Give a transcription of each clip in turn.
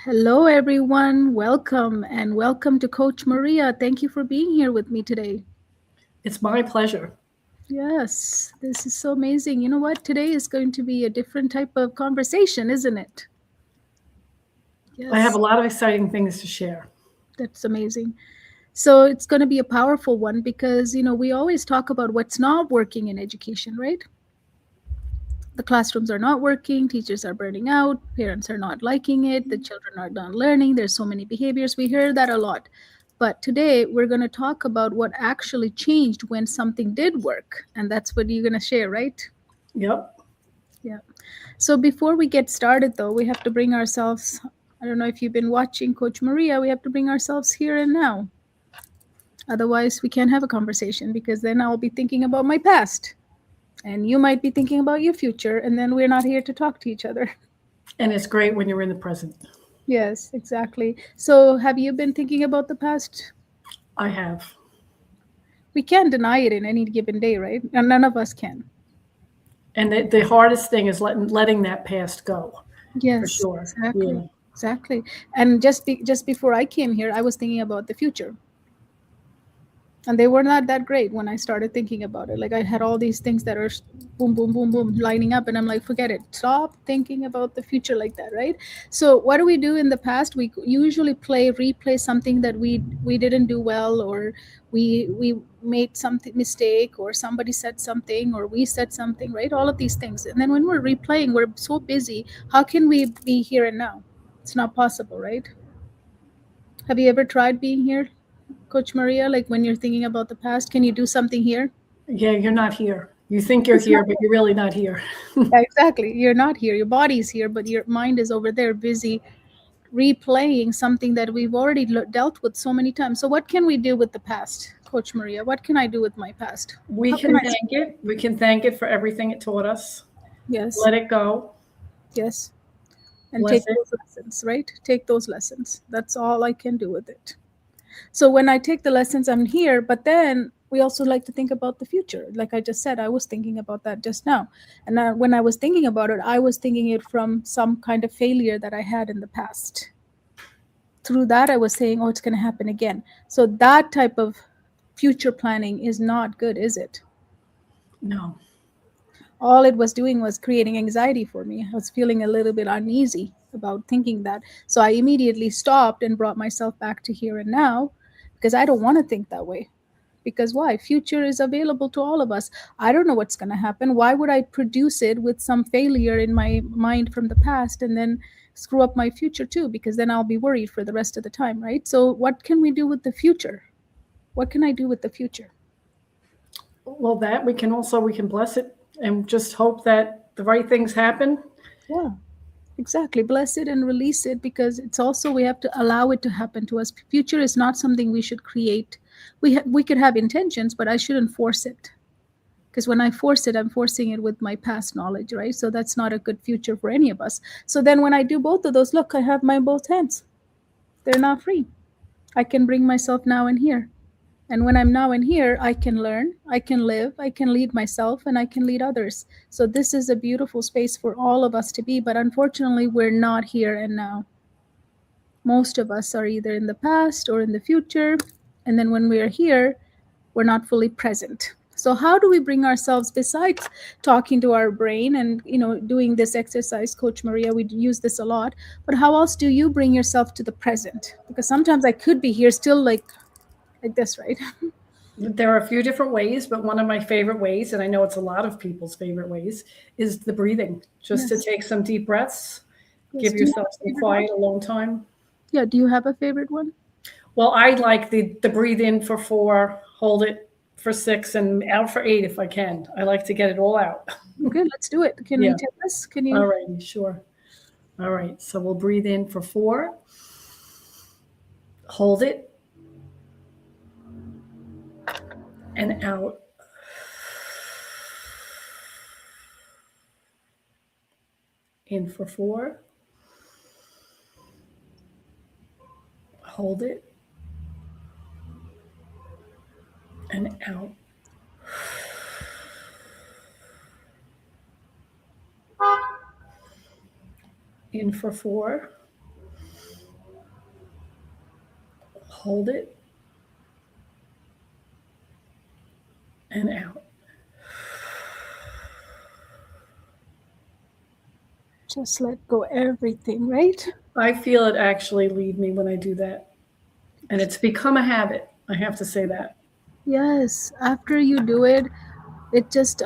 Hello, everyone. Welcome and welcome to Coach Maria. Thank you for being here with me today. It's my pleasure. Yes, this is so amazing. You know what? Today is going to be a different type of conversation, isn't it? I have a Yes, lot of exciting things to share. that's amazing. So it's going to be a powerful one because, we always talk about what's not working in education, right? The classrooms are not working, teachers are burning out, parents are not liking it, the children are not learning, there's so many behaviors. We hear that a lot. But today we're going to talk about what actually changed when something did work. And that's what you're going to share, right? Yep. Yeah. So before we get started, though, we have to bring ourselves, I don't know if you've been watching Coach Maria, we have to bring ourselves here and now. Otherwise, we can't have a conversation because then I'll be thinking about my past. And you might be thinking about your future, and then we're not here to talk to each other. And it's great when you're in the present. Yes, exactly. So, have you been thinking about the past? I have. We can't deny it in any given day, right? And none of us can. And the hardest thing is letting that past go, for Yes, sure. exactly. Yeah. Exactly. And just before I came here, I was thinking about the future. And they were not that great when I started thinking about it. Like I had all these things that are boom, boom, boom, boom lining up, and I'm like, forget it. Stop thinking about the future like that, right? So what do we do in the past? We usually replay something that we didn't do well, or we made something mistake, or somebody said something, or we said something, right? All of these things, and then when we're replaying, we're so busy. How can we be here and now? It's not possible, right? Have you ever tried being here, Coach Maria? Like when you're thinking about the past, can you do something here? Yeah, you're not here. You think you're It's not. here, but you're really not here. Yeah, exactly. You're not here. Your body's here, but your mind is over there busy replaying something that we've already dealt with so many times. So, what can we do with the past, Coach Maria? What can I do with my past? We How can can I? thank it. We can thank it for everything it taught us. Yes, Let it go. yes. And Bless take it. those lessons, right? Take those lessons. That's all I can do with it. So when I take the lessons, I'm here, but then we also like to think about the future. Like I just said, I was thinking about that just now. And when I was thinking about it, I was thinking it from some kind of failure that I had in the past. Through that, I was saying, oh, it's going to happen again. So that type of future planning is not good, is it? No. All it was doing was creating anxiety for me. I was feeling a little bit uneasy about thinking that. So I immediately stopped and brought myself back to here and now because I don't want to think that way. Because why? Future is available to all of us. I don't know what's going to happen. Why would I produce it with some failure in my mind from the past and then screw up my future too? Because then I'll be worried for the rest of the time, right? So, what can we do with the future? What can I do with the future? Well, that we can bless it and just hope that the right things happen. Yeah. Exactly. Bless it and release it because it's also we have to allow it to happen to us. Future is not something we should create. We could have intentions, but I shouldn't force it. Because when I force it, I'm forcing it with my past knowledge, right? So that's not a good future for any of us. So then when I do both of those, look, I have my both hands. They're not free. I can bring myself now and here. And when I'm now and here, I can learn, I can live, I can lead myself, and I can lead others. So this is a beautiful space for all of us to be. But unfortunately, we're not here and now. Most of us are either in the past or in the future. And then when we are here, we're not fully present. So how do we bring ourselves, besides talking to our brain and doing this exercise, Coach Maria, we use this a lot, but how else do you bring yourself to the present? Because sometimes I could be here still like this, right? There are a few different ways, but one of my favorite ways, and I know it's a lot of people's favorite ways, is the breathing. Just to Yes. take some deep breaths, Yes. give Do you have yourself a some favorite one? quiet, alone time. Yeah, do you have a favorite one? Well, I like the breathe in for 4, hold it for 6, and out for 8 if I can. I like to get it all out. Okay, let's do it. Can we Yeah. take this? Can All you? right. Sure. All right. So we'll breathe in for 4, hold it, and out. In for 4, hold it, and out. In for 4, hold it, and out. Just let go everything, right? I feel it actually leave me when I do that. And it's become a habit. I have to say that. Yes. After you do it, it just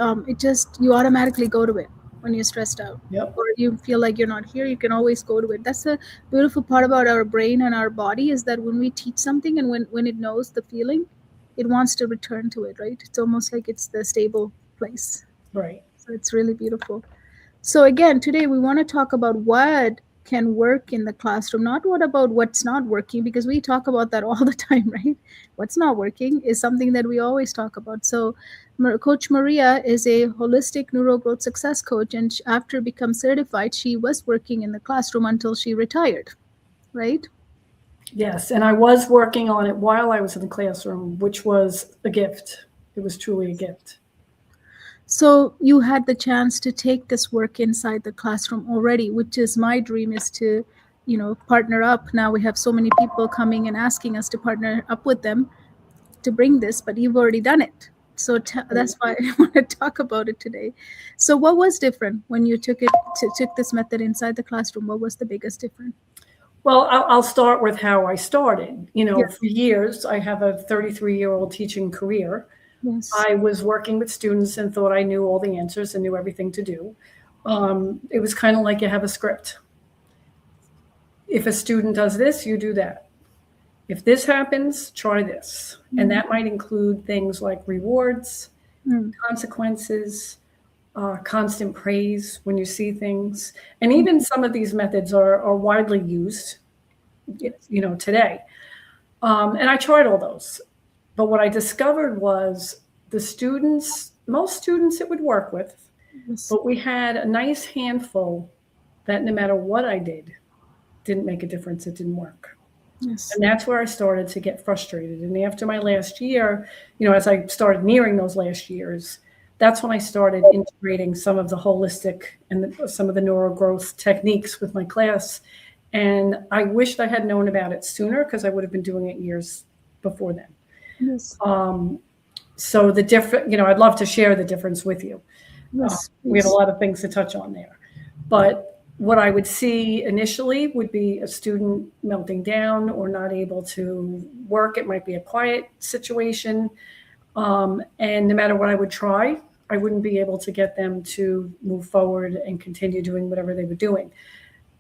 you automatically go to it when you're stressed out Yep. or you feel like you're not here. You can always go to it. That's the beautiful part about our brain and our body, is that when we teach something and when it knows the feeling, it wants to return to it, right? It's almost like it's the stable place. Right. So it's really beautiful. So again, today we want to talk about what can work in the classroom, not what about what's not working, because we talk about that all the time, right? What's not working is something that we always talk about. So Coach Maria is a holistic neurogrowth success coach, and after become certified, she was working in the classroom until she retired, right? Yes. And I was working on it while I was in the classroom, which was a gift. It was truly a gift. So you had the chance to take this work inside the classroom already, which is my dream, is to, partner up. Now we have so many people coming and asking us to partner up with them to bring this, but you've already done it. So Right. that's why I want to talk about it today. So what was different when you took this method inside the classroom? What was the biggest difference? Well, I'll start with how I started. Yes, For years, I have a 33-year-old teaching career. yes, I was working with students and thought I knew all the answers and knew everything to do. It was kind of like you have a script. If a student does this, you do that. If this happens, try this. And that might include things like rewards, mm, consequences, constant praise when you see things. And even some of these methods are widely used, today. And I tried all those. But what I discovered was most students it would work with, yes, but we had a nice handful that no matter what I didn't make a difference. It didn't work. yes, And that's where I started to get frustrated. And after my last year, as I started nearing those last years, that's when I started integrating some of the holistic and some of the neurogrowth techniques with my class. And I wished I had known about it sooner because I would have been doing it years before then. yes, So the different, I'd love to share the difference with you. yes, We have a please. lot of things to touch on there. But what I would see initially would be a student melting down or not able to work. It might be a quiet situation. And no matter what I would try, I wouldn't be able to get them to move forward and continue doing whatever they were doing.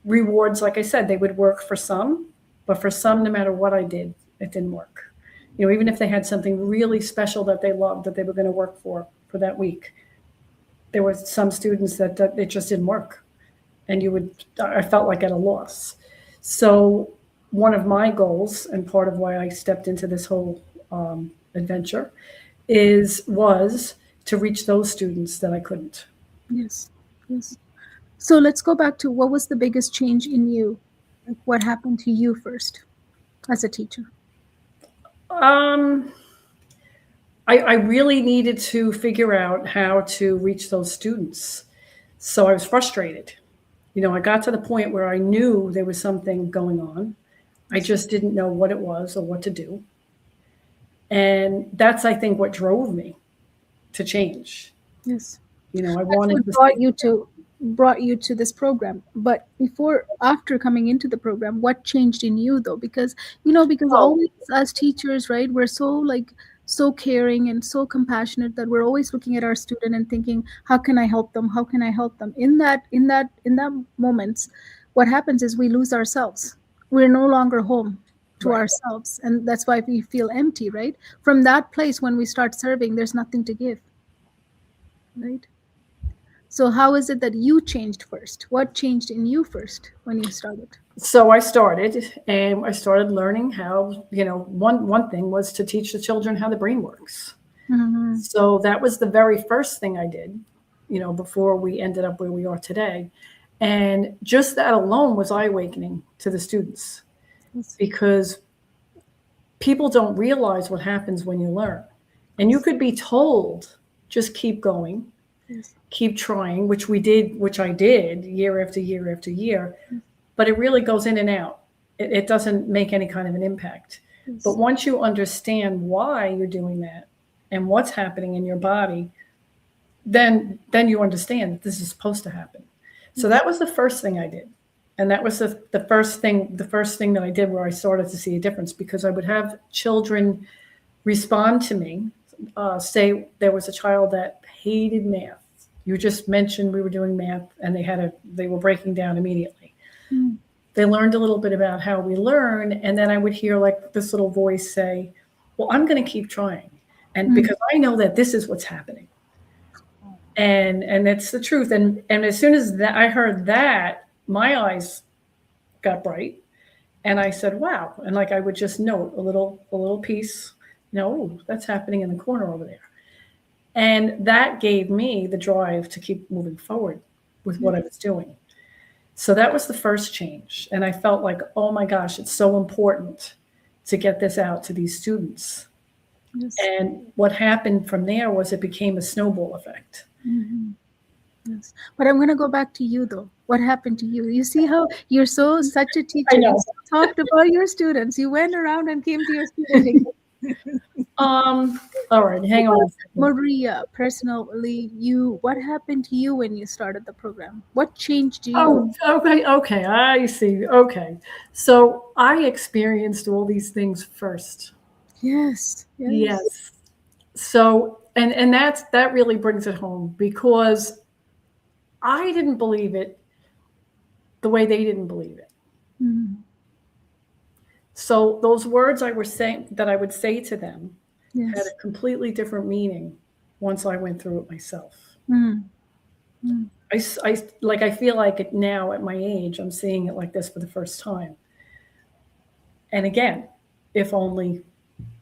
Rewards, like I said, they would work for some, but for some, no matter what I did, it didn't work. Even if they had something really special that they loved that they were going to work for that week, there were some students that it just didn't work. And I felt like at a loss. So one of my goals and part of why I stepped into this whole adventure was to reach those students that I couldn't. Yes, yes. So let's go back to what was the biggest change in you? Like what happened to you first as a teacher? Um, I really needed to figure out how to reach those students. So I was frustrated. I got to the point where I knew there was something going on. I just didn't know what it was or what to do. And that's, I think, what drove me to change. Yes. I That's wanted what to see. brought you to this program. But after coming into the program, what changed in you though? Because Oh, always as teachers, right, we're so caring and so compassionate that we're always looking at our student and thinking, how can I help them? How can I help them? In that moments, what happens is we lose ourselves. We're no longer home to right. ourselves. And that's why we feel empty, right? From that place, when we start serving, there's nothing to give, right? So how is it that you changed first? What changed in you first when you started? So I started learning how, one thing was to teach the children how the brain works. Mm-hmm. So that was the very first thing I did, before we ended up where we are today. And just that alone was eye awakening to the students Yes, because people don't realize what happens when you learn. And you yes, could be told, just keep going, yes, keep trying, which I did year after year after year, but it really goes in and out. It doesn't make any kind of an impact. But Yes. once you understand why you're doing that and what's happening in your body, then you understand that this is supposed to happen. So Yes. that was the first thing I did. And that was the first thing that I did where I started to see a difference, because I would have children respond to me. Say there was a child that hated math. You just mentioned we were doing math, and they were breaking down immediately. Mm. They learned a little bit about how we learn, and then I would hear like this little voice say, "Well, I'm going to keep trying, and Mm. because I know that this is what's happening." And it's the truth. And as soon as that I heard that, my eyes got bright, and I said, "Wow!" And like I would just note a little piece. No, that's happening in the corner over there. And that gave me the drive to keep moving forward with what I was doing. So that was the first change. And I felt like, oh my gosh, it's so important to get this out to these students. Yes. And what happened from there was it became a snowball effect. Mhm. Yes. But I'm going to go back to you though. What happened to you? You see how you're such a I teacher. You know. still talked about your students. You went around and came to your student again. Um, all right, hang on a second. Maria, personally, what happened to you when you started the program? What changed you? Oh, okay, okay, I see. Okay. So I experienced all these things first. Yes, yes. Yes. So that really brings it home, because I didn't believe it the way they didn't believe it. Mm, So those words I was saying that I would say to them had yes. a completely different meaning once I went through it myself. Mm, mm, I feel like it now at my age, I'm seeing it like this for the first time. And again, if only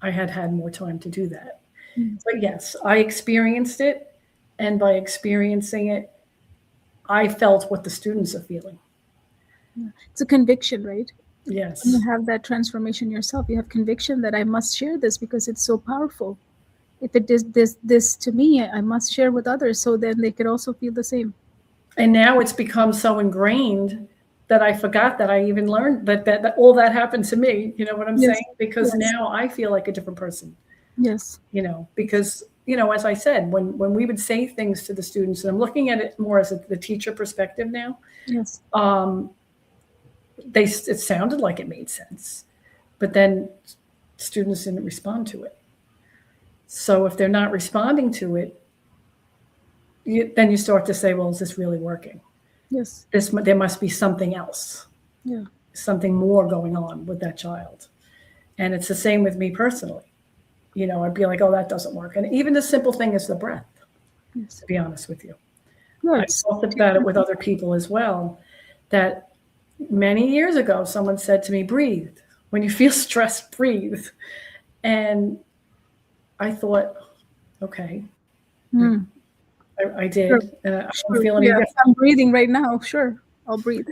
I had had more time to do that. mm. But yes, I experienced it. And by experiencing it, I felt what the students are feeling. Yeah. It's a conviction, right? When you Yes. have that transformation yourself, you have conviction that I must share this because it's so powerful. If it did this to me, I must share with others so then they could also feel the same. And now it's become so ingrained that I forgot that I even learned that all that happened to me. You know what I'm Yes, saying? Because yes, now I feel like a different person, yes, because, as I said, when we would say things to the students, and I'm looking at it more as the teacher perspective now, yes, um, it sounded like it made sense, but then students didn't respond to it. So if they're not responding to it, then you start to say, well, is this really working? yes, There must be something else, yeah, something more going on with that child. And it's the same with me personally. I'd be like, oh, that doesn't work. And even the simple thing is the breath, yes. to be honest with you. Yeah, I it's talked about it with other people as well, that many years ago, someone said to me, breathe. When you feel stressed, breathe. And I thought, okay, mm, I sure, did. I don't sure. feel any Yeah, different. I'm breathing right now. Sure, I'll breathe.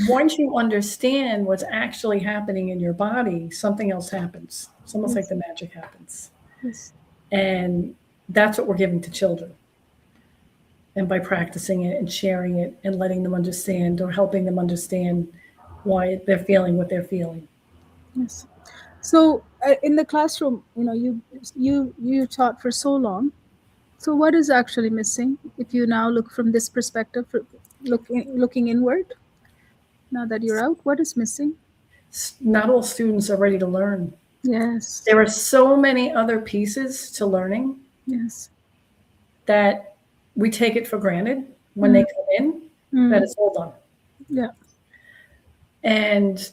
Once you understand what's actually happening in your body, something else happens. It's almost like Yes, the magic happens. yes, And that's what we're giving to children. And by practicing it and sharing it and letting them understand, or helping them understand why they're feeling what they're feeling. yes. So in the classroom, you taught for so long. So what is actually missing if you now look from this perspective, looking inward? Now that you're out, what is missing? Not all students are ready to learn. Yes, There are so many other pieces to learning yes. that we take it for granted when Mm, they come in, that mm, it's all done. yeah, And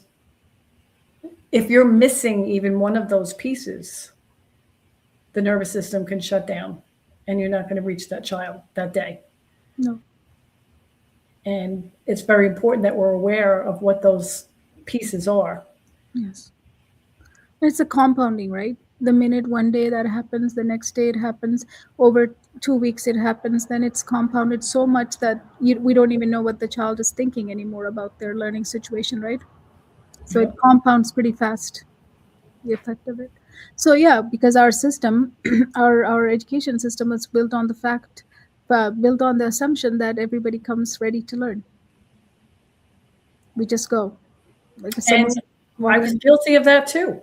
if you're missing even one of those pieces, the nervous system can shut down, and you're not going to reach that child that day. no, And it's very important that we're aware of what those pieces are. yes. It's a compounding, right? The minute one day that happens, the next day it happens, over 2 weeks it happens, then it's compounded so much that we don't even know what the child is thinking anymore about their learning situation, right? So it Yep. compounds pretty fast, the effect of it. So yeah, because our system, our education system is built on built on the assumption that everybody comes ready to learn. We just go. Like if And someone I walk was in. guilty of that too.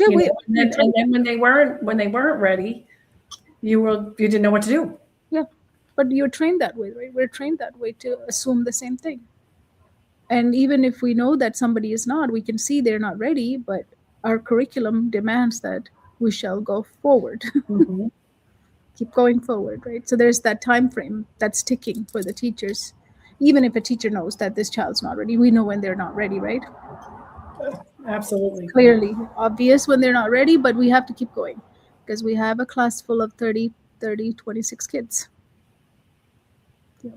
Yeah, you know, we try. and then when they weren't ready, you didn't know what to do. Yeah, but you're trained that way, right? We're trained that way to assume the same thing. And even if we know that somebody is not, we can see they're not ready, but our curriculum demands that we shall go forward. Hmm. Keep going forward, right? So there's that time frame that's ticking for the teachers. Even if a teacher knows that this child's not ready, we know when they're not ready, right? Absolutely. Clearly obvious when they're not ready, but we have to keep going because we have a class full of 26 kids. Yeah.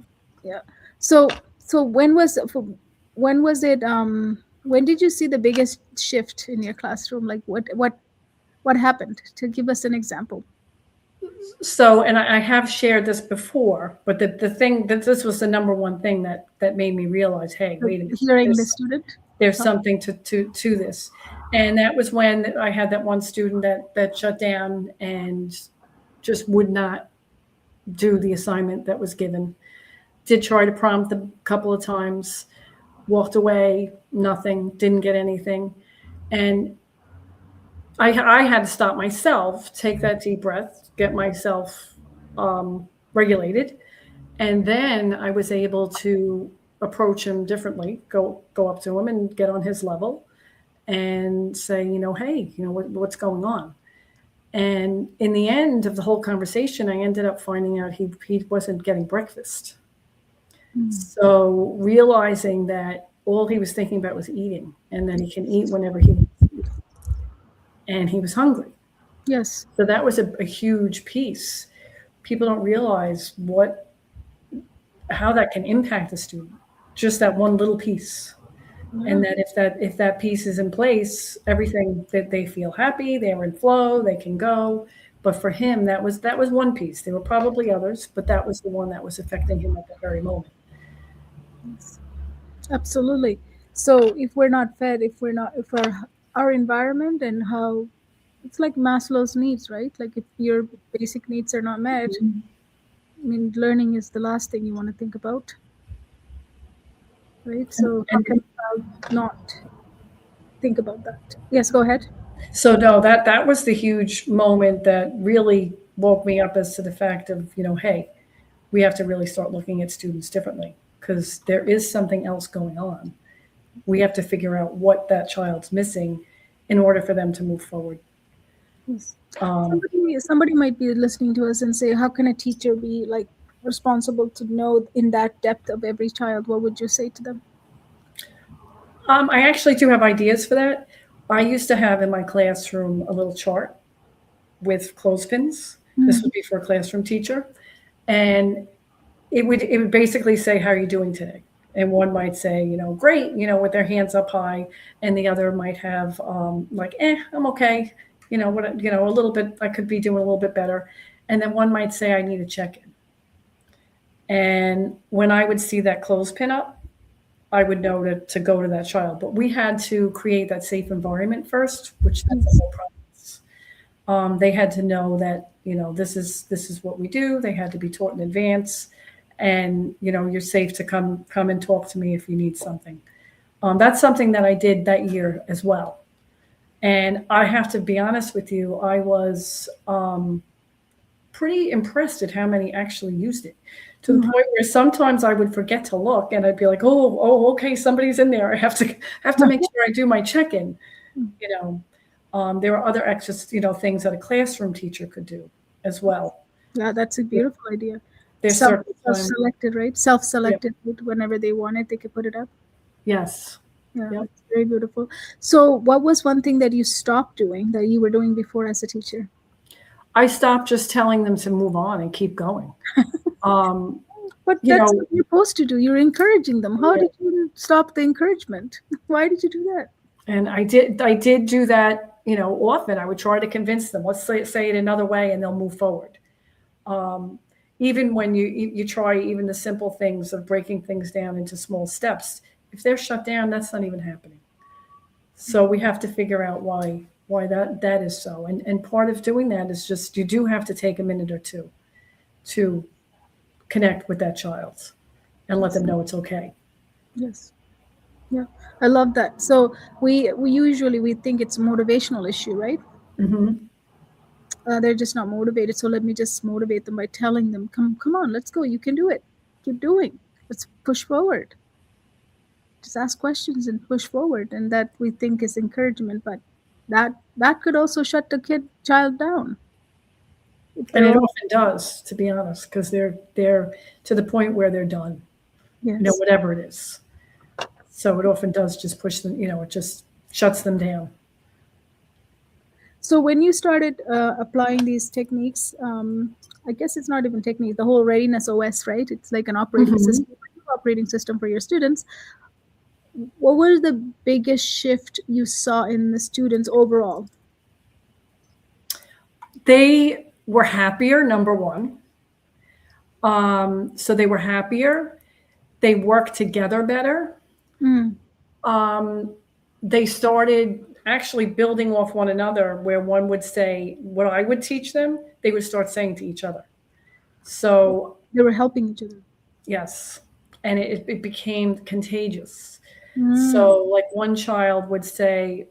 Yeah. So when was it when did you see the biggest shift in your classroom? Like what happened? To give us an example. So, and I have shared this before, but the thing that this was the number one thing that made me realize, hey, So wait a minute, hearing the student. there's something to this. And that was when I had that one student that shut down and just would not do the assignment that was given. Did try to prompt a couple of times, walked away, nothing, didn't get anything. And I had to stop myself, take that deep breath, get myself regulated, and then I was able to approach him differently, go up to him and get on his level, and say, hey, what's going on? And in the end of the whole conversation, I ended up finding out he wasn't getting breakfast. Mm. So realizing that all he was thinking about was eating, and that he can eat whenever he wants, and he was hungry. Yes. So that was a huge piece. People don't realize how that can impact a student. Just that one little piece. Yeah. And that if that piece is in place, everything that they feel happy, they're in flow, they can go. But for him, that was one piece. There were probably others, but that was the one that was affecting him at that very moment. Yes. Absolutely. So if we're not fed, if our environment and how it's like Maslow's needs, right? Like if your basic needs are not met, I mean, learning is the last thing you want to think about, right? So how can And a child not think about that? Yes, go ahead. so no, that was the huge moment that really woke me up as to the fact of, hey, we have to really start looking at students differently because there is something else going on. We have to figure out what that child's missing in order for them to move forward. Yes. Um, Somebody might be listening to us and say, how can a teacher be like responsible to know in that depth of every child? What would you say to them? I actually do have ideas for that. I used to have in my classroom a little chart with clothespins. This Mm. would be for a classroom teacher, and it would basically say, "How are you doing today?" And one might say, "Great," with their hands up high, and the other might have like, I'm okay," a little bit. I could be doing a little bit better, and then one might say, "I need a check-in." And when I would see that clothespin up, I would know to go to that child. But we had to create that safe environment first, which that's a Yes. whole process. They had to know that this is what we do. They had to be taught in advance, and you're safe to come and talk to me if you need something. That's something that I did that year as well. And I have to be honest with you, I was pretty impressed at how many actually used it, to the Mhm. point where sometimes I would forget to look and I'd be like, oh, okay, somebody's in there. I have to make sure I do my check-in. You know, there are other extra, things that a classroom teacher could do as well. Yeah, that's a beautiful idea. There's certain time, Self-selected, right? yeah, Self-selected, whenever they want it, they could put it up. yes, Yeah, yep. it's very beautiful. So, what was one thing that you stopped doing that you were doing before as a teacher? I stopped just telling them to move on and keep going. Um, But you that's know, what you're supposed to do. You're encouraging them. How yeah, did you stop the encouragement? Why did you do that? and I did do that, often. I would try to convince them. Let's say it another way, and they'll move forward. Um, Even when you try even the simple things of breaking things down into small steps, if they're shut down, that's not even happening. So we have to figure out why that is so. And part of doing that is just you do have to take a minute or two to connect with that child and let Yes. them know it's okay. Yes. Yeah, I love that. So we usually we think it's a motivational issue, right? Hmm. They're just not motivated. So let me just motivate them by telling them, come on, let's go. You can do it. Keep doing. Let's push forward. Just ask questions and push forward, and that we think is encouragement. But that could also shut the child down if And they're it all often does, to be honest, because they're to the point where they're done, yes. whatever it is. So it often does just push them, it just shuts them down. So when you started applying these techniques, I guess it's not even technique. The whole readiness OS, right? It's like an Hmm. operating system for your students. What was the biggest shift you saw in the students overall? They were happier, number one. So they were happier. They worked together better. Mm, Um, they started actually building off one another, where one would say what I would teach them, they would start saying to each other. So, they were helping each other. yes, and it became contagious. Mm, So, like one child would say,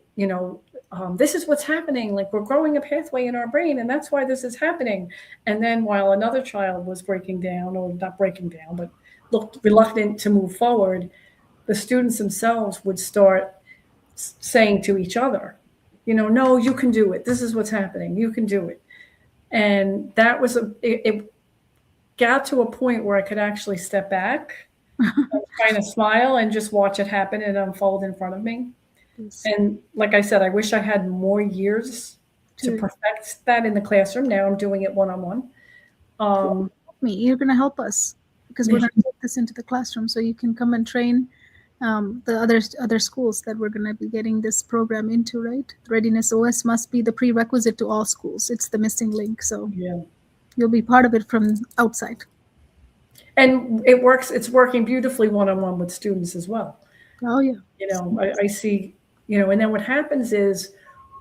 this is what's happening. Like we're growing a pathway in our brain, and that's why this is happening. And then while another child was breaking down, or not breaking down, but looked reluctant to move forward, the students themselves would start saying to each other, no, you can do it. This is what's happening. You can do it. And that was it got to a point where I could actually step back and kind of smile and just watch it happen and unfold in front of me. yes. And like I said, I wish I had more years to To perfect that in the classroom. Now I'm doing it one on one. Um, help me, you're going to help us because we're going to take this into the classroom. So you can come and train the other schools that we're going to be getting this program into. Right? Readiness OS must be the prerequisite to all schools. It's the missing link. So yeah. you'll be part of it from outside. And it works, it's working beautifully one on one with students as well. Oh yeah. I see, and then what happens is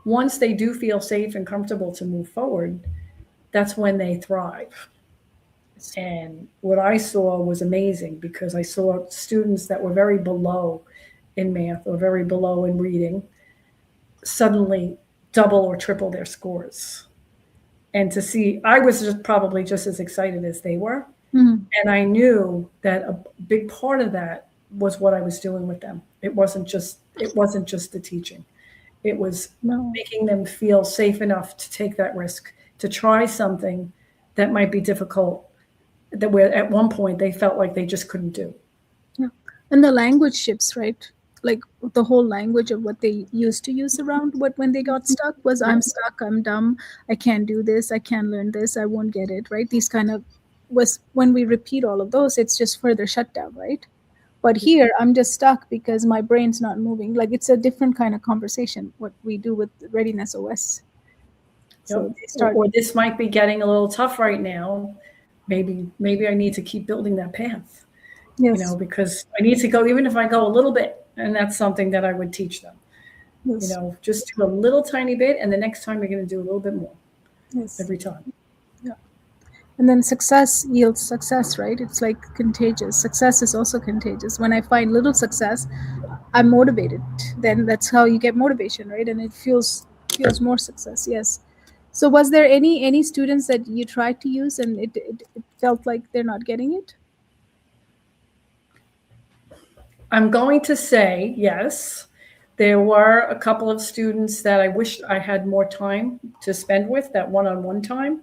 once they do feel safe and comfortable to move forward, that's when they thrive. And what I saw was amazing because I saw students that were very below in math or very below in reading suddenly double or triple their scores. And to see, I was just probably just as excited as they were. Mhm. And I knew that a big part of that was what I was doing with them. It wasn't just the teaching. It was No. making them feel safe enough to take that risk, to try something that might be difficult, that where at one point they felt like they just couldn't do. Yeah. And the language shifts, right? Like the whole language of what they used to use around what when they got stuck was Yeah. I'm stuck, I'm dumb, I can't do this, I can't learn this, I won't get it, right? These kind of was when we repeat all of those, it's just further shut down, right? But here I'm just stuck because my brain's not moving. Like it's a different kind of conversation what we do with Readiness OS. So Yep. they start Or this might be getting a little tough right now. Maybe I need to keep building that path, yes, because I need to go, even if I go a little bit, and that's something that I would teach them. yes, Just do a little tiny bit, and the next time you're going to do a little bit more yes. every time. Yeah. And then success yields success, right? It's like contagious. Success is also contagious. When I find little success, I'm motivated. Then that's how you get motivation, right? And it feels more success. Yes. So was there any students that you tried to use and it felt like they're not getting it? I'm going to say yes. There were a couple of students that I wish I had more time to spend with, that one-on-one time.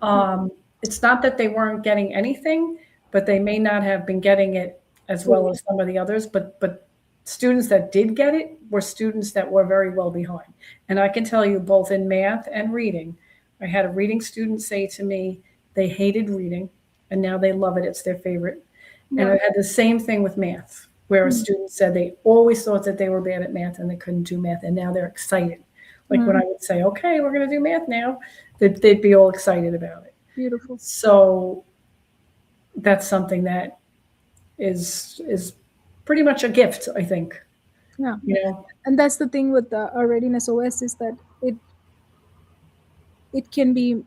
Um, it's not that they weren't getting anything, but they may not have been getting it as well Fully. as some of the others. But students that did get it were students that were very well behind. And I can tell you, both in math and reading, I had a reading student say to me they hated reading, and now they love it. It's their favorite. And I Wow. had the same thing with math, where a Mm. student said they always thought that they were bad at math and they couldn't do math, and now they're excited. Like when Mm. I would say, "Okay, we're going to do math now," they'd be all excited about it. Beautiful. So that's something that is pretty much a gift, I think. Yeah. You know, And that's the thing with our Readiness OS is that it can be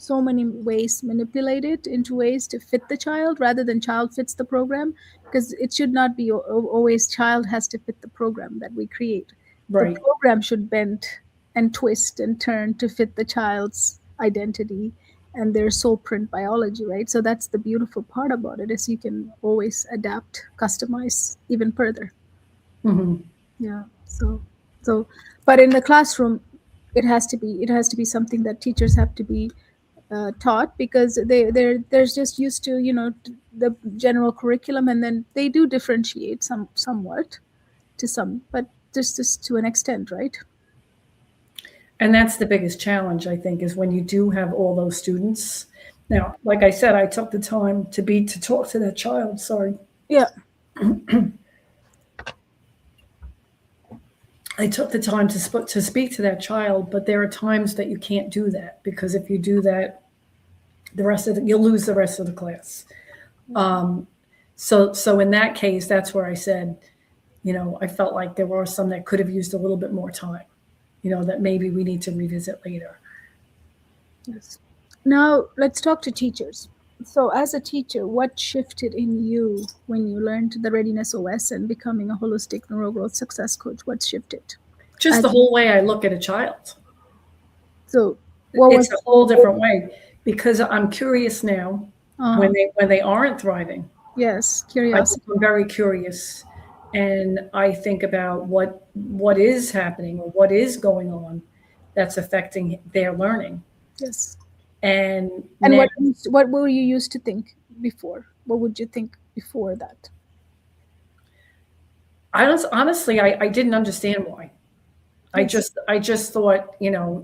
so many ways, manipulate it into ways to fit the child rather than child fits the program, because it should not be always child has to fit the program that we create. The Right. program should bend and twist and turn to fit the child's identity and their soul print biology, right? So that's the beautiful part about it, is you can always adapt, customize even further. Hmm. Yeah. So but in the classroom, it has to be something that teachers have to be taught, because they're just used to, the general curriculum, and then they do differentiate somewhat to some, but just to an extent, right? And that's the biggest challenge, I think, is when you do have all those students. Now, like I said, I took the time to talk to that child. Sorry, Yeah. I took the time to speak to that child. But there are times that you can't do that, because if you do that, you'll lose the rest of the class. So in that case, that's where I said, I felt like there were some that could have used a little bit more time. That maybe we need to revisit later. Yes. Now let's talk to teachers. So as a teacher, what shifted in you when you learned the Readiness OS and becoming a holistic neurogrowth success coach? What shifted? Just As the whole way I look at a child. so what It's a was whole different way, because I'm curious now when uh they aren't thriving. yes, I curiosity. become very curious, and I think about what is happening or what is going on that's affecting their learning. Yes. And And now, what were you used to think before? What would you think before that? honestly, I didn't understand why. Yes. I just thought,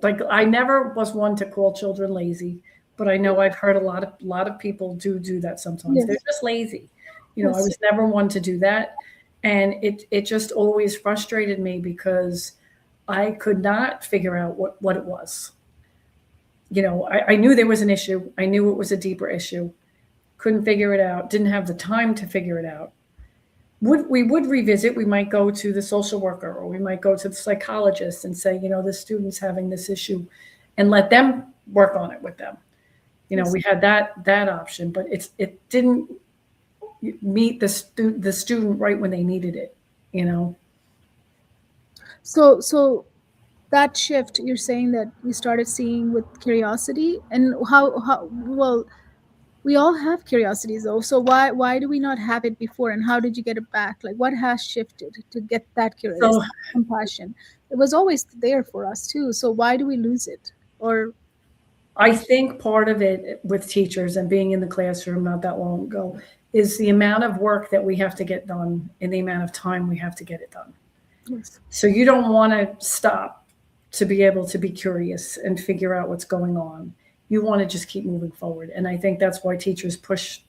like, I never was one to call children lazy, but I know I've heard a lot of people do that sometimes. They're Yes. just lazy. I Yes. was never one to do that, and it just always frustrated me, because I could not figure out what it was. I knew there was an issue. I knew it was a deeper issue. Couldn't figure it out. Didn't have the time to figure it out. We would revisit. We might go to the social worker, or we might go to the psychologist and say, this student's having this issue, and let them work on it with them. Yes. We had that option, but it didn't meet the student right when they needed it. You know, So that shift, you're saying that you started seeing with curiosity, and how well, we all have curiosities though, so why do we not have it before, and how did you get it back? Like, what has shifted to get that curious so compassion? It was always there for us too, so why do we lose it? Or I think part of it with teachers and being in the classroom not that long ago is the amount of work that we have to get done and the amount of time we have to get it done. yes. So you don't want to stop to be able to be curious and figure out what's going on. You want to just keep moving forward. And I think that's why teachers push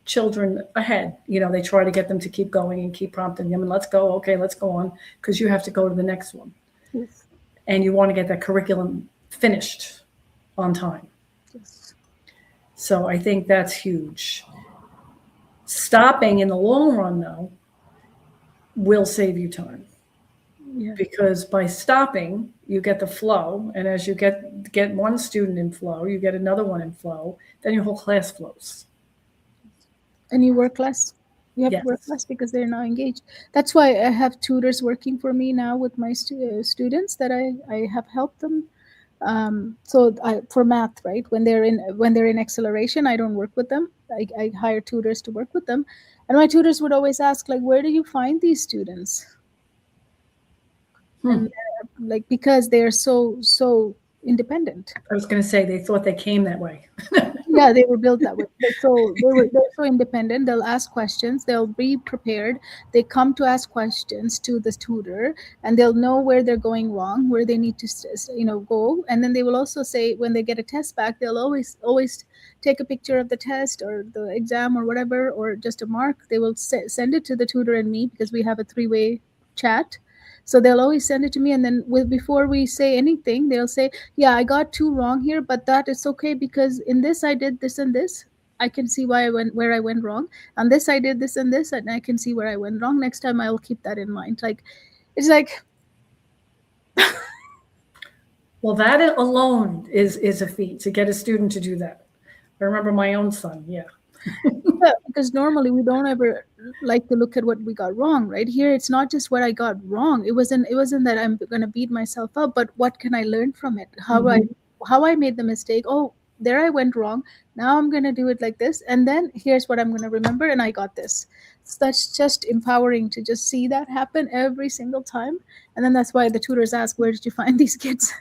children ahead. They try to get them to keep going and keep prompting them, and let's go, okay, let's go on, because you have to go to the next one. Yes. And you want to get that curriculum finished on time. Yes. So I think that's huge. Stopping in the long run, though, will save you time, Yeah. because by stopping, you get the flow, and as you get one student in flow, you get another one in flow, then your whole class flows. And you work less. You have to work Yes. less because they're now engaged. That's why I have tutors working for me now with my students that I have helped them. For math, right, when they're in acceleration, I don't work with them. I hire tutors to work with them, and my tutors would always ask, like, where do you find these students? Hmm. And like, because they're so independent. I was going to say they thought they came that way. Yeah, they were built that way. They're so independent. They'll ask questions, they'll be prepared, they come to ask questions to the tutor, and they'll know where they're going wrong, where they need to go. And then they will also say, when they get a test back, they'll always take a picture of the test or the exam or whatever, or just a mark. They will send it to the tutor and me, because we have a three-way chat. So they'll always send it to me, and then before we say anything, they'll say, yeah, I got two wrong here, but that is okay, because in this I did this and this. I can see where I went wrong. And this I did this and this, and I can see where I went wrong. Next time, I will keep that in mind. Like, it's like Well, that alone is a feat to get a student to do that. I remember my own son. Yeah. Yeah, because normally we don't ever like to look at what we got wrong, right? Here it's not just what I got wrong. It wasn't that I'm gonna beat myself up, but what can I learn from it? Mhm. How I made the mistake. Oh, there I went wrong. Now I'm gonna do it like this, and then here's what I'm gonna remember, and I got this. So that's just empowering to just see that happen every single time. And then that's why the tutors ask, where did you find these kids?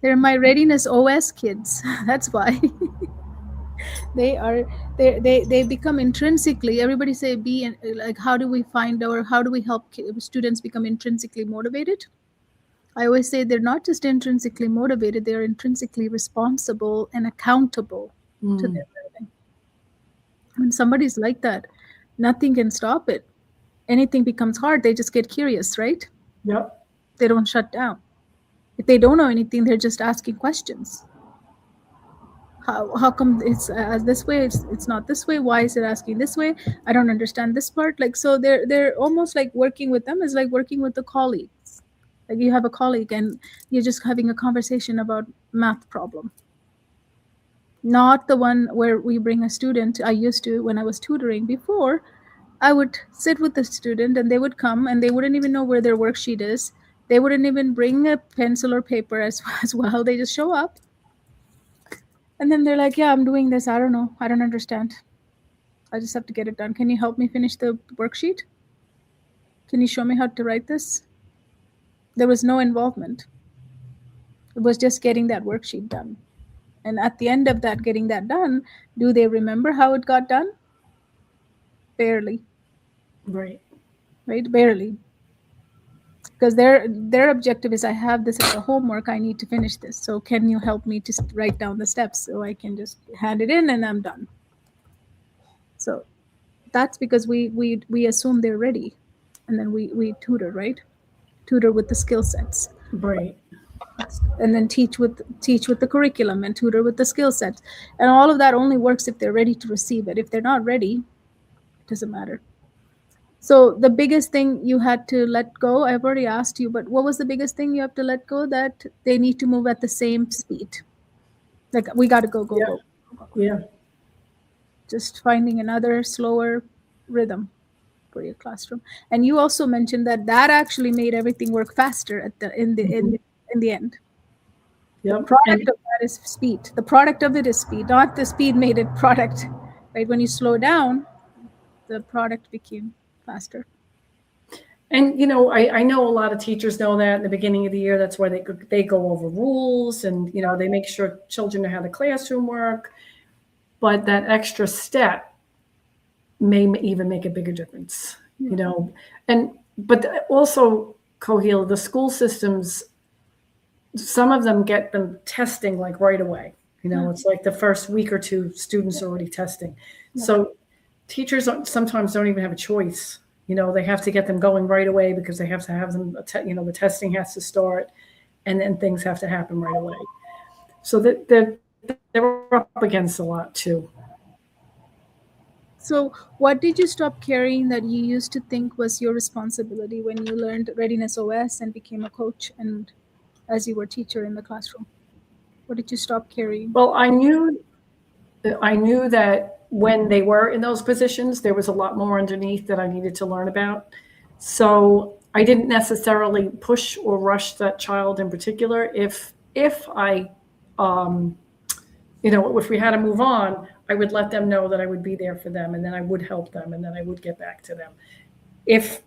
They're my Readiness OS kids. That's why. They are they become intrinsically, everybody say be like, how do we find, or how do we help students become intrinsically motivated? I always say they're not just intrinsically motivated, they are intrinsically responsible and accountable to Mm. their learning. When somebody's like that, nothing can stop it. Anything becomes hard, they just get curious, right? Yep. They don't shut down. If they don't know anything, they're just asking questions. How come it's this way, it's not this way, why is it asking this way, I don't understand this part. Like, so they're almost like working with them is like working with the colleagues. Like, you have a colleague and you're just having a conversation about math problem, not the one where we bring a student. I used to, when I was tutoring before, I would sit with the student and they would come and they wouldn't even know where their worksheet is. They wouldn't even bring a pencil or paper as well. They just show up and then they're like, yeah, I'm doing this, I don't know, I don't understand, I just have to get it done. Can you help me finish the worksheet? Can you show me how to write this? There was no involvement. It was just getting that worksheet done. And at the end of that, getting that done, do they remember how it got done? Barely, Right. right? Barely. Because their objective is, I have this as a homework, I need to finish this. So can you help me to write down the steps so I can just hand it in and I'm done? So that's because we assume they're ready, and then we tutor, right? Tutor with the skill sets, Right. and then teach with the curriculum and tutor with the skill sets, and all of that only works if they're ready to receive it. If they're not ready, it doesn't matter. So the biggest thing you had to let go, I've already asked you, but what was the biggest thing you have to let go? That they need to move at the same speed. Like, we got to go go Yeah. go. Yeah. Just finding another slower rhythm for your classroom. And you also mentioned that that actually made everything work faster at the Mhm. in the end. The Yep. product And of that is speed. The product of it is speed, not the speed made it product. Right? When you slow down, the product became faster. I know a lot of teachers know that in the beginning of the year. That's why they go over rules and they make sure children know how the classroom work. But that extra step may even make a bigger difference. Yeah. And but also, Coheel, the school systems, some of them get them testing like right away. Yeah. It's like the first week or two, students are already testing. Yeah. So teachers sometimes don't even have a choice. They have to get them going right away because they have to have them. The testing has to start, and then things have to happen right away. So that they're up against a lot too. So, what did you stop carrying that you used to think was your responsibility when you learned Readiness OS and became a coach, and as you were teacher in the classroom? What did you stop carrying? Well, I knew that when they were in those positions, there was a lot more underneath that I needed to learn about. So I didn't necessarily push or rush that child in particular. If I, um, if we had to move on, I would let them know that I would be there for them, and then I would help them, and then I would get back to them. If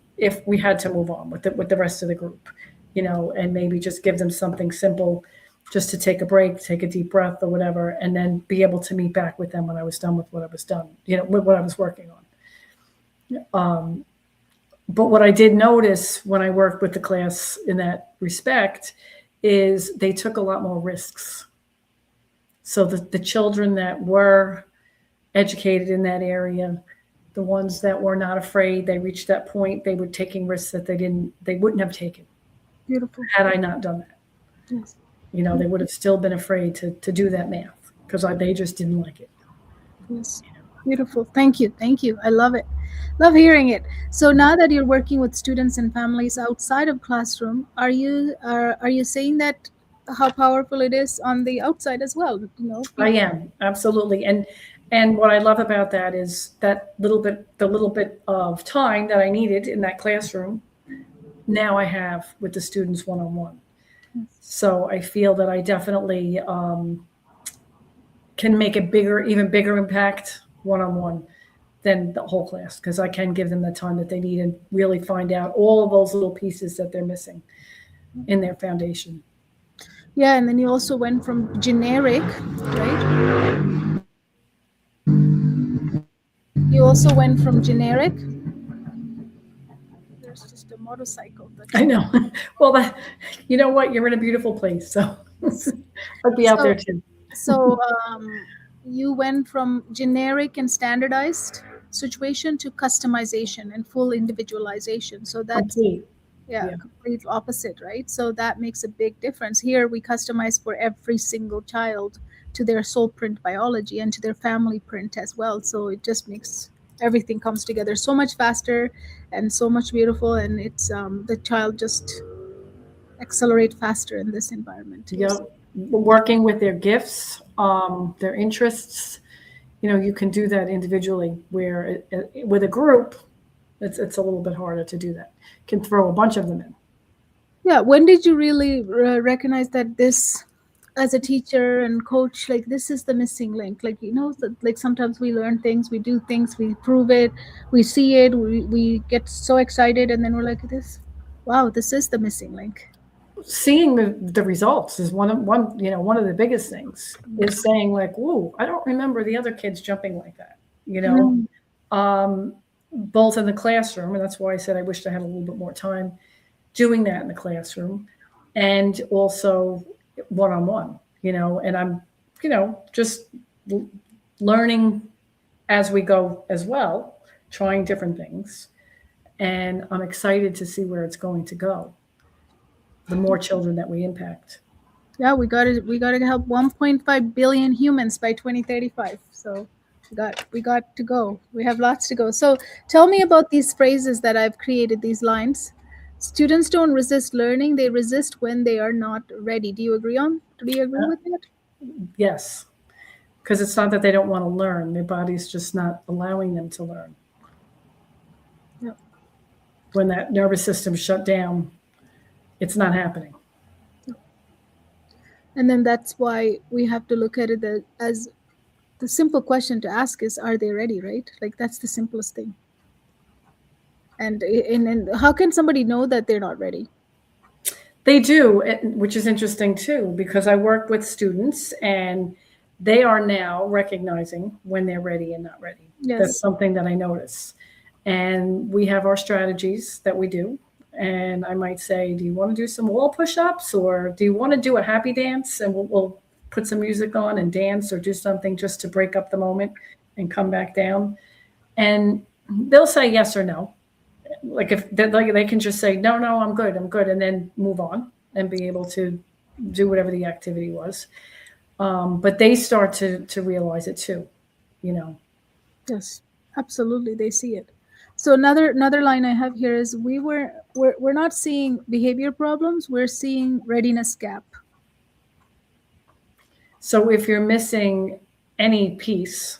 we had to move on with the rest of the group, and maybe just give them something simple, just to take a break, take a deep breath or whatever, and then be able to meet back with them when I was done with what I was done, with what I was working on. But what I did notice when I worked with the class in that respect is they took a lot more risks. So the children that were educated in that area, the ones that were not afraid, they reached that point, they were taking risks that they wouldn't have taken Beautiful. had I not done that. Yes. They would have still been afraid to do that math because they just didn't like it. Yes. Beautiful. Thank you. Thank you. I love it. Love hearing it. So now that you're working with students and families outside of classroom, are you saying that how powerful it is on the outside as well? I People. am, absolutely. And what I love about that is that the little bit of time that I needed in that classroom, now I have with the students one on one. So I feel that I definitely can make a even bigger impact one on one than the whole class, because I can give them the time that they need and really find out all of those little pieces that they're missing in their foundation. Yeah, and then you also went from generic, right? You also went from generic. There's just a motorcycle I that's know. Well, you know what? You're in a beautiful place, so I'd be out there so too. so you went from generic and standardized situation to customization and full individualization. So that's, Complete. yeah, Yeah. complete opposite, right? So that makes a big difference. Here we customize for every single child to their soul print biology and to their family print as well. So it just makes everything comes together so much faster and so much beautiful, and it's the child just accelerate faster in this environment too. So, Yep. Working with their gifts, their interests. You can do that individually. Where with a group, it's a little bit harder to do that. Can throw a bunch of them in. yeah, when did you really recognize that this, as a teacher and coach, like this is the missing link? Like, like sometimes we learn things, we do things, we prove it, we see it, we get so excited, and then we're like, wow, this is the missing link. Seeing the results is one of the biggest things, is saying like, "Whoa, I don't remember the other kids jumping like that." You know, Mm, um, both in the classroom, and that's why I said I wished I had a little bit more time doing that in the classroom, and also one on one. And I'm, just learning as we go as well, trying different things, and I'm excited to see where it's going to go. The more children that we impact. yeah, we got to help 1.5 billion humans by 2035. So we got to go. We have lots to go. So tell me about these phrases that I've created, these lines. Students don't resist learning, they resist when they are not ready. Do you agree Uh, with that? yes, because it's not that they don't want to learn; their body's just not allowing them to learn. Yeah. When that nervous system shut down, it's not happening. And then that's why we have to look at it as the simple question to ask is, are they ready, right? Like that's the simplest thing. And how can somebody know that they're not ready? They do, which is interesting too, because I work with students and they are now recognizing when they're ready and not ready. That's Yes. something that I notice. And we have our strategies that we do. And I might say, do you want to do some wall push ups, or do you want to do a happy dance? And we'll put some music on and dance or do something just to break up the moment and come back down. And they'll say yes or no. Like if they can just say no, no, I'm good, and then move on and be able to do whatever the activity was. But they start to realize it too, you know. Yes, absolutely. They see it. So another line I have here is we're not seeing behavior problems. We're seeing readiness gap. So if you're missing any piece,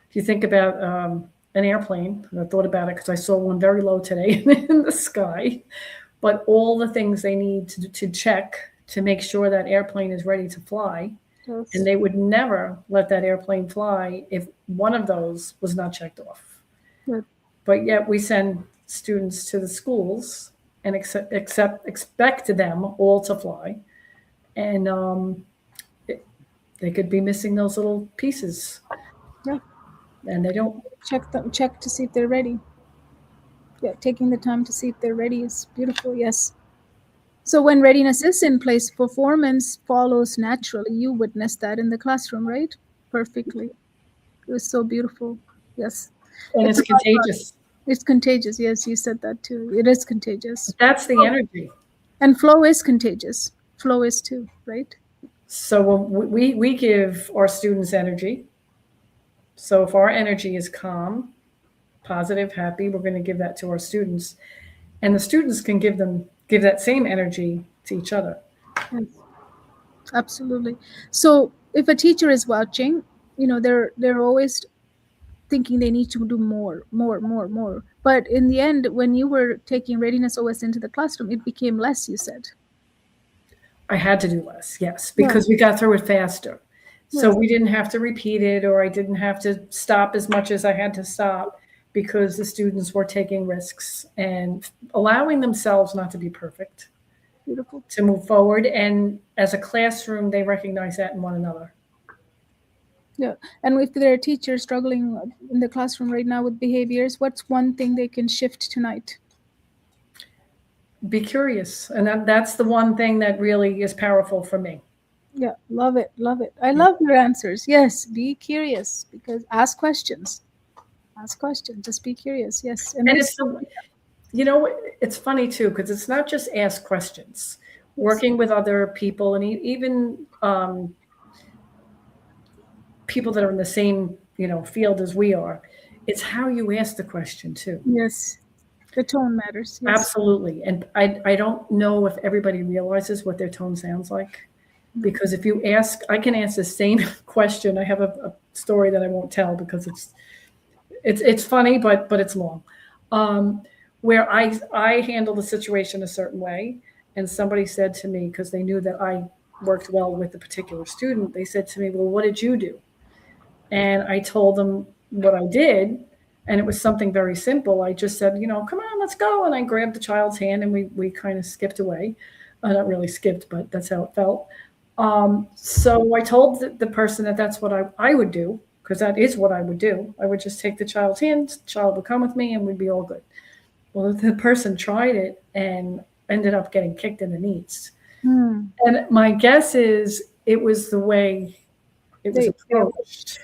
if you think about an airplane, and I thought about it because I saw one very low today in the sky, but all the things they need to check to make sure that airplane is ready to fly. And Yes. they would never let that airplane fly if one of those was not checked off. Good. But yet we send students to the schools and expect them all to fly. And they could be missing those little pieces, Yeah. and they don't. Check to see if they're ready. Yeah, taking the time to see if they're ready is beautiful. Yes. So when readiness is in place, performance follows naturally. You witnessed that in the classroom, right? Perfectly. It was so beautiful. Yes. And It's it's about contagious. it's contagious. Yes, you said that too. It is contagious. That's the energy. And flow is contagious. Flow is too, right? So when we give our students energy, So if our energy is calm, positive, happy, we're going to give that to our students, and the students can give that same energy to each other. Yes, absolutely. So if a teacher is watching, they're always thinking they need to do more, more, more, more. But in the end, when you were taking Readiness OS into the classroom, it became less, you said. I had to do less, yes, Yeah. because we got through it faster. So Yes. we didn't have to repeat it, or I didn't have to stop as much as I had to stop because the students were taking risks and allowing themselves not to be perfect Beautiful. to move forward. And as a classroom, they recognize that in one another. Yeah. And if there are teachers struggling in the classroom right now with behaviors, what's one thing they can shift tonight? Be curious. And that's the one thing that really is powerful for me. Yeah, love it, love it. I love your answers. Yes, be curious because ask questions. Ask questions. Just be curious. Yes, and And this. it's the, you know, it's funny too, because it's not just ask questions. Yes, Working with other people and even people that are in the same, field as we are, it's how you ask the question too. yes. The tone matters. Yes. Absolutely. And I don't know if everybody realizes what their tone sounds like. Because if you ask, I can ask the same question. I have a story that I won't tell because it's funny, but it's long. Um, where I handled the situation a certain way, and somebody said to me, because they knew that I worked well with a particular student, they said to me, "Well, what did you do?" And I told them what I did, and it was something very simple. I just said, "Come on, let's go." And I grabbed the child's hand, and we kind of skipped away. Not really skipped, but that's how it felt. So I told the person that that's what I would do, because that is what I would do. I would just take the child's hand, the child would come with me, and we'd be all good. Well, the person tried it and ended up getting kicked in the knees. Hmm. And my guess is it was the way it was They approached.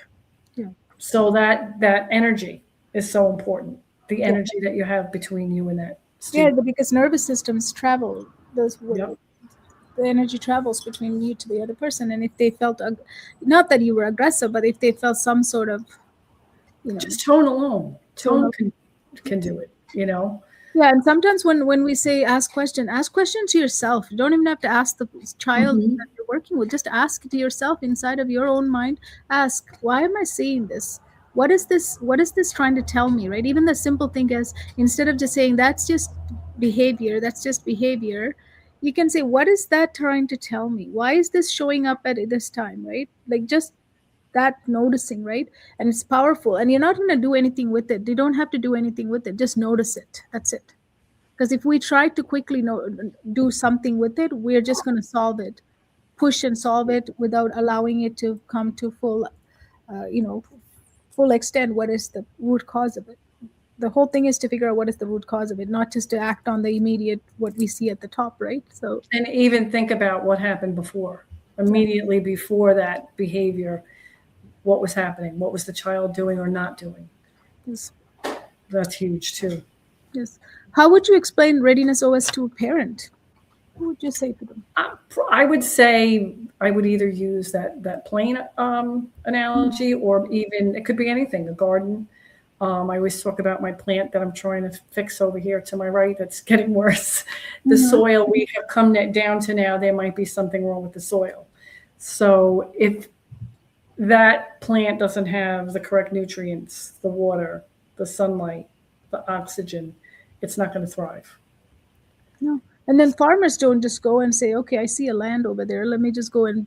yeah. So that energy is so important. The Yeah. energy that you have between you and that Yeah, student. because nervous systems travel. Those Yep. the energy travels between you to the other person, and if they felt not that you were aggressive, but if they felt some sort of you know Just tone alone. tone Tone of can do it. yeah. And sometimes when we say ask question to yourself. You don't even have to ask the child Hmm. that you're working with. Just ask to yourself inside of your own mind. Ask, why am I seeing this? What is this trying to tell me, right? Even the simple thing is, instead of just saying that's just behavior, you can say, what is that trying to tell me? Why is this showing up at this time, right? Like, just that noticing, right? And it's powerful, and you're not going to do anything with it. You don't have to do anything with it. Just notice it. That's it. Because if we try to quickly do something with it, we're just going to solve it, push and solve it without allowing it to come to uh, you know full extent. What is the root cause of it? The whole thing is to figure out what is the root cause of it, not just to act on the immediate what we see at the top, right? So And even think about what happened before, yeah. immediately before that behavior. What was happening? What was the child doing or not doing? Yes. That's huge too. Yes. How would you explain Readiness OS to a parent? What would you say to them? I would say I would either use that plain analogy, or even it could be anything. A garden. I always talk about my plant that I'm trying to fix over here to my right. That's getting worse. The Mm-hmm. soil we have come down to now. There might be something wrong with the soil. So if that plant doesn't have the correct nutrients, the water, the sunlight, the oxygen, it's not going to thrive. No. And then farmers don't just go and say, okay, I see a land over there. Let me just go and,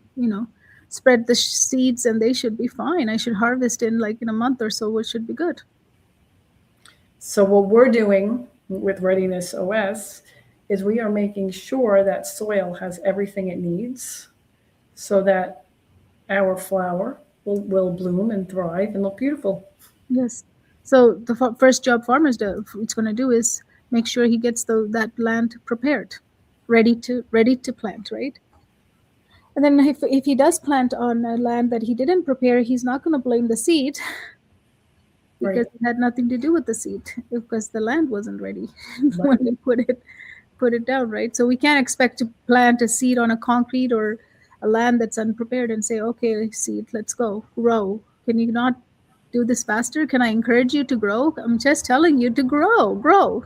spread the seeds and they should be fine. I should harvest in like in a month or so, which should be good. So what we're doing with Readiness OS is we are making sure that soil has everything it needs so that our flower will bloom and thrive and look beautiful. Yes. So the first job farmers it's going to do is make sure he gets that land prepared, ready to plant, right? And then if he does plant on a land that he didn't prepare, he's not going to blame the seed because Right. it had nothing to do with the seed because the land wasn't ready when Right. they put it down, right? So we can't expect to plant a seed on a concrete or a land that's unprepared and say, okay, seed, let's go, grow. Can you not do this faster? Can I encourage you to grow? I'm just telling you to grow.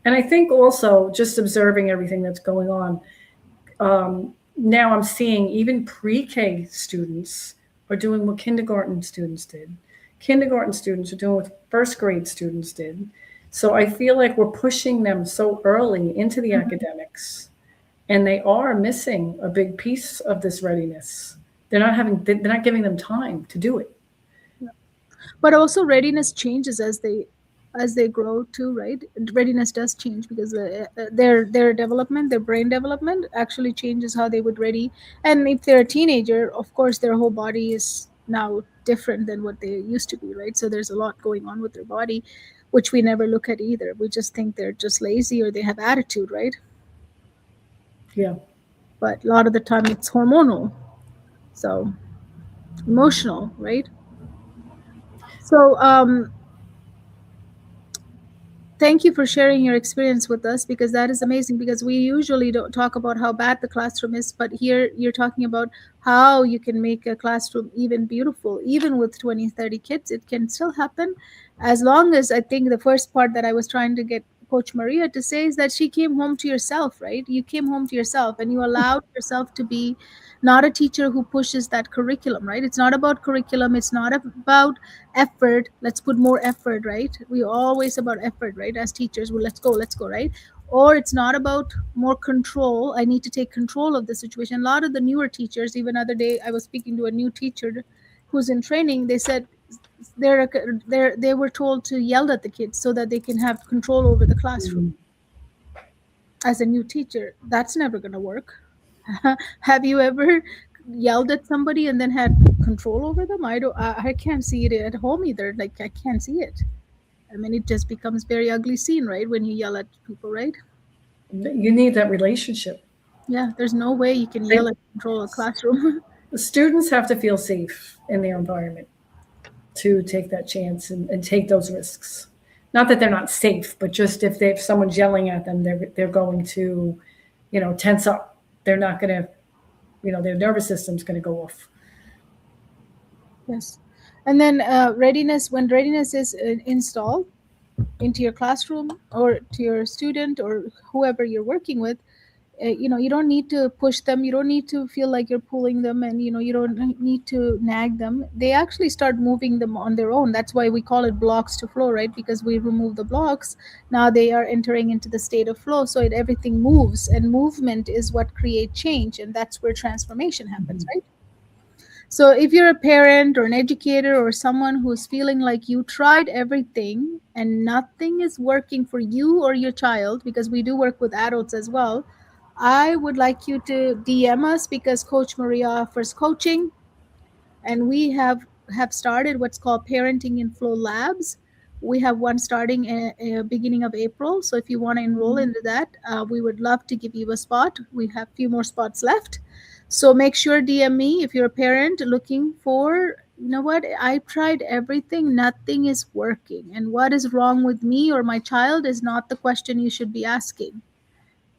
And I think also just observing everything that's going on, now I'm seeing even pre-K students are doing what kindergarten students did. Kindergarten students are doing what first grade students did. So I feel like we're pushing them so early into the academics, and they are missing a big piece of this readiness. They're not giving them time to do it. But also readiness changes as they grow too, right? Readiness does change because their development, their brain development actually changes how they would ready. And if they're a teenager, of course their whole body is now different than what they used to be, right? So there's a lot going on with their body, which we never look at either. We just think they're just lazy or they have attitude, right? Yeah. But a lot of the time it's hormonal, so emotional, right? So thank you for sharing your experience with us, because that is amazing, because we usually don't talk about how bad the classroom is, but here you're talking about how you can make a classroom even beautiful. Even with 20, 30 kids, it can still happen, as long as, I think the first part that I was trying to get Coach Maria to say is that she came home to yourself, right? You came home to yourself and you allowed yourself to be not a teacher who pushes that curriculum, right? It's not about curriculum, it's not about effort. Let's put more effort, right? We always about effort, right? As teachers, well, let's go, right? Or it's not about more control. I need to take control of the situation. A lot of the newer teachers, even other day I was speaking to a new teacher who's in training, they said they were told to yell at the kids so that they can have control over the classroom. Mm. As a new teacher, that's never going to work. Have you ever yelled at somebody and then had control over them? I can't see it at home either. Like, I can't see it. I mean, it just becomes very ugly scene, right? When you yell at people, right? You need that relationship. Yeah, there's no way you can They, yell at control a classroom. the students have to feel safe in their environment to take that chance and take those risks. Not that they're not safe, but just if someone's yelling at them, they're going to, tense up. They're not going to, their nervous system's going to go off. Yes. And then readiness, when readiness is installed into your classroom or to your student or whoever you're working with, you don't need to push them, you don't need to feel like you're pulling them, and you don't need to nag them. They actually start moving them on their own. That's why we call it blocks to flow, right? Because we remove the blocks, now they are entering into the state of flow, so everything moves, and movement is what create change, and that's where transformation happens, right? So if you're a parent or an educator or someone who's feeling like you tried everything and nothing is working for you or your child, because we do work with adults as well, I would like you to DM us, because Coach Maria offers coaching, and we have started what's called Parenting in Flow Labs. We have one starting beginning of April, so if you want to enroll into that, we would love to give you a spot. We have a few more spots left, so make sure DM me if you're a parent looking for, what, I tried everything, nothing is working, and what is wrong with me or my child is not the question you should be asking.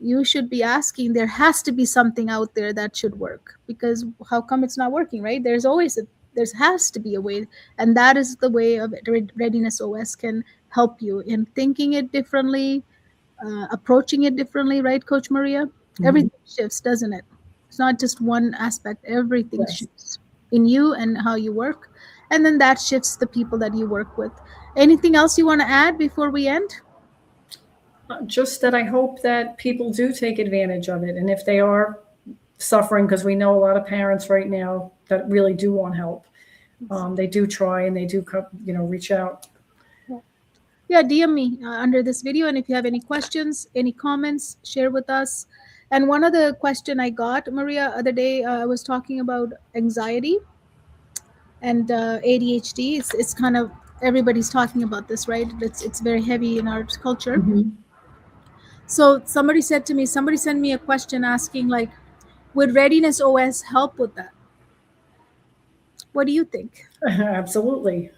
You should be asking, there has to be something out there that should work, because how come it's not working, right? There has to be a way, and that is the way of Readiness OS can help you in thinking it differently, approaching it differently, right, Coach Maria? Mhm. Everything shifts, doesn't it? It's not just one aspect, everything Yes. shifts in you and how you work, and then that shifts the people that you work with. Anything else you want to add before we end? Just that I hope that people do take advantage of it. And if they are suffering, because we know a lot of parents right now that really do want help, they do try and they do, reach out. Yeah, DM me under this video, and if you have any questions, any comments, share with us. And one other question I got, Maria, other day, I was talking about anxiety and ADHD. It's kind of, everybody's talking about this, right? It's very heavy in our culture. Mhm. So somebody sent me a question asking, like, would Readiness OS help with that? What do you think? Absolutely.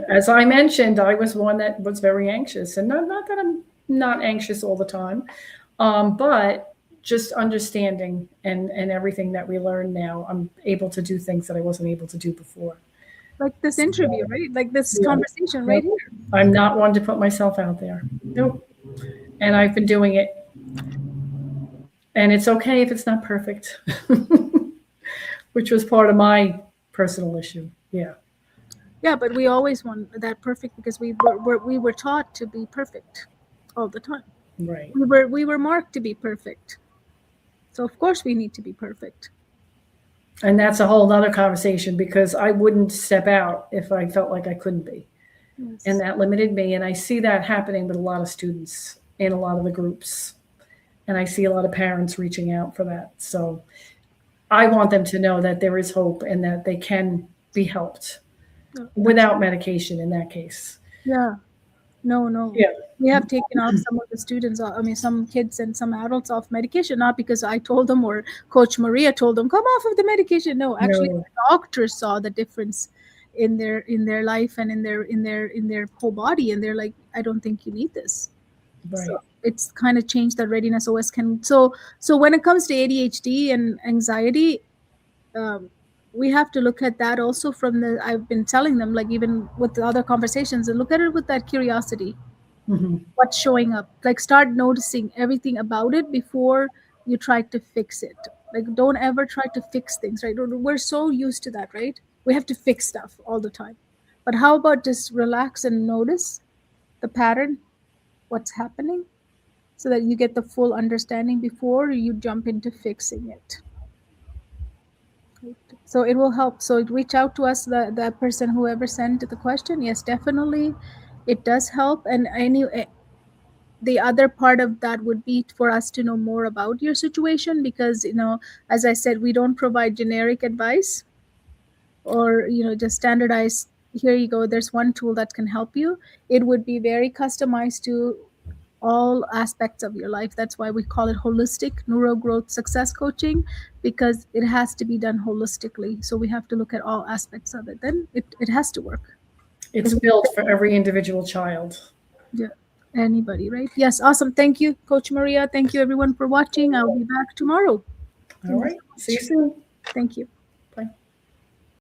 As I mentioned, I was one that was very anxious, and not that I'm not anxious all the time, but just understanding and everything that we learn now, I'm able to do things that I wasn't able to do before. Like this interview, right? Like this Yeah. conversation right Yep. here. I'm not one to put myself out there. Nope. And I've been doing it, and it's okay if it's not perfect, which was part of my personal issue. Yeah. Yeah, but we always want that perfect because we were taught to be perfect all the time. Right. We were marked to be perfect. So of course we need to be perfect. And that's a whole nother conversation because I wouldn't step out if I felt like I couldn't be. And Yes. that limited me. And I see that happening with a lot of students in a lot of the groups. And I see a lot of parents reaching out for that. So I want them to know that there is hope and that they can be helped Yeah. without medication in that case. Yeah. No, no. Yeah. We have taken off some of the students, I mean, some kids and some adults off medication, not because I told them or Coach Maria told them, come off of the medication. No, actually, No. the doctors saw the difference in their life and in their whole body, and they're like, I don't think you need this. So Right. it's kind of changed that Readiness OS can. So when it comes to ADHD and anxiety, um, we have to look at that also from the. I've been telling them, like even with the other conversations, and look at it with that curiosity. Hmm. What's showing up? Like start noticing everything about it before you try to fix it. Like don't ever try to fix things, right? We're so used to that, right? We have to fix stuff all the time. But how about just relax and notice the pattern, what's happening, so that you get the full understanding before you jump into fixing it. So it will help. So reach out to us, the person whoever sent the question. Yes, definitely, it does help. And the other part of that would be for us to know more about your situation, because as I said, we don't provide generic advice or just standardized. Here you go. There's one tool that can help you. It would be very customized to all aspects of your life. That's why we call it holistic neuro growth success coaching, because it has to be done holistically. So we have to look at all aspects of it. Then it has to work. It's If built for every individual child. yeah, anybody, right? Yes, awesome. Thank you, Coach Maria. Thank you, everyone, for watching. I'll be back tomorrow. All Thank you right. so See you much. soon. Thank you.